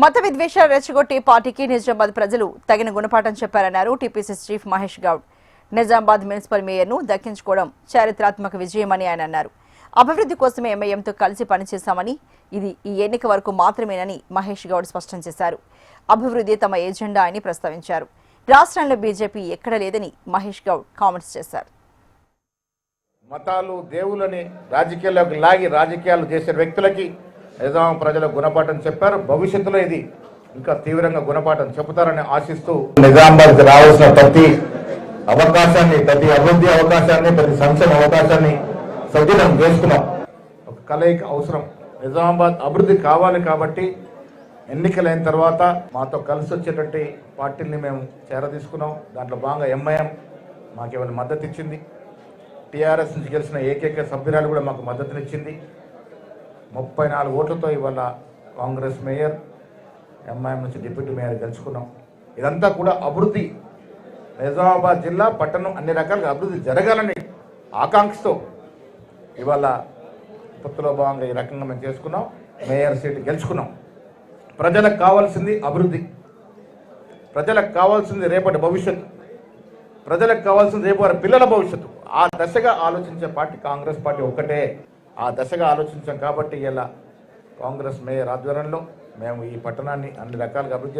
మత విద్వేషాలు రెచ్చగొట్టి పార్టీకి నిజామాబాద్ ప్రజలు తగిన గుణపాఠం చెప్పారన్నారు TPCC chief Mahesh Goud. Nizamabad municipal మేయర్ను దక్కించుకోవడం చారిత్రాత్మక విజయమని ఆయన అన్నారు. అభివృద్ధి కోసమే ఎంఐఎంతో కలిసి పనిచేశామని, ఇది ఈ ఎన్నిక వరకు మాత్రమేనని మహేష్ గౌడ్ స్పష్టం చేశారు. అభివృద్ధి తమ ఎజెండా అని ప్రస్తావించారు. రాష్ట్రంలో బీజేపీ ఎక్కడ లేదని మహేష్ గౌడ్ కామెంట్స్ చేశారు. మతాలు దేవులని రాజకీయాల్లోకి లాగి రాజకీయాలు చేసే వ్యక్తులకి నిజాం ప్రజల గుణపాఠం చెప్పారు. భవిష్యత్తులో ఇది ఇంకా తీవ్రంగా గుణపాఠం చెబుతారని ఆశిస్తూ నిజామాబాద్కి రావాల్సిన ప్రతి అవకాశాన్ని, ప్రతి అభివృద్ధి అవకాశాన్ని, ప్రతి సంక్షేమ అవకాశాన్ని సద్వినియోగం చేసుకున్నాం. ఒక కలయిక అవసరం. నిజామాబాద్ అభివృద్ధి కావాలి కాబట్టి ఎన్నికలైన తర్వాత మాతో కలిసి వచ్చేటువంటి పార్టీని మేము చేరదీసుకున్నాం. దాంట్లో భాగంగా ఎంఐఎం మాకు ఏమైనా మద్దతు ఇచ్చింది. టీఆర్ఎస్ నుంచి గెలిచిన ఏకైక సభ్యురాలు కూడా మాకు మద్దతునిచ్చింది. 34 ఓట్లతో ఇవాళ కాంగ్రెస్ మేయర్, ఎంఐఎం నుంచి డిప్యూటీ మేయర్ గెలుచుకున్నాం. ఇదంతా కూడా అభివృద్ధి, నిజామాబాద్ జిల్లా పట్టణం అన్ని రకాలుగా అభివృద్ధి జరగాలని ఆకాంక్షతో ఇవాళ పొత్తులో భాగంగా ఈ రకంగా మేము చేసుకున్నాం. మేయర్ సీటు గెలుచుకున్నాం. ప్రజలకు కావాల్సింది అభివృద్ధి, ప్రజలకు కావాల్సింది రేపటి భవిష్యత్తు, ప్రజలకు కావాల్సింది రేపు వారి పిల్లల భవిష్యత్తు. ఆ దశగా ఆలోచించే పార్టీ కాంగ్రెస్ పార్టీ ఒక్కటే. ఆ దశగా ఆలోచించాం కాబట్టి ఇలా కాంగ్రెస్ మేయర్ ఆధ్వర్యంలో మేము ఈ పట్టణాన్ని అన్ని రకాలుగా అభివృద్ధి